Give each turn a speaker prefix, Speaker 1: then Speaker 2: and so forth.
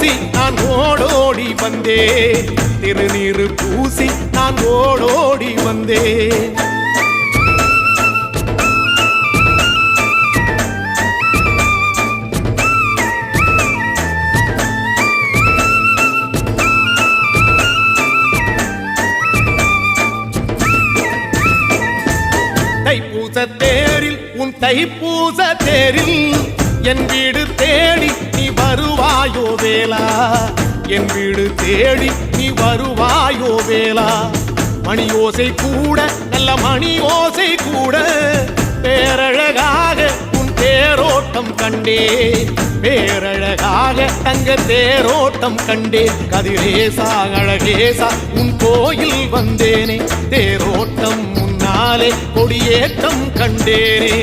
Speaker 1: பூசி நான் ஓடோடி வந்தேன், திருநீரு பூசி நான் ஓடோடி வந்தேன். தைப்பூச தேரில் உன் தைப்பூச தேரில் என் வீடு தேடி நீ வருவாயோ வேளா, என் வீடு தேடி நீ வருவாயோ வேளா. மணி ஓசை கூட நல்ல மணி ஓசை கூட பேரழகாக உன் தேரோட்டம் கண்டே, பேரழகாக தங்க தேரோட்டம் கண்டே. கதிரேசா அழகேசா உன் கோயில் வந்தேனே, தேரோட்டம் முன்னாலே கொடியேற்றம் கண்டேனே.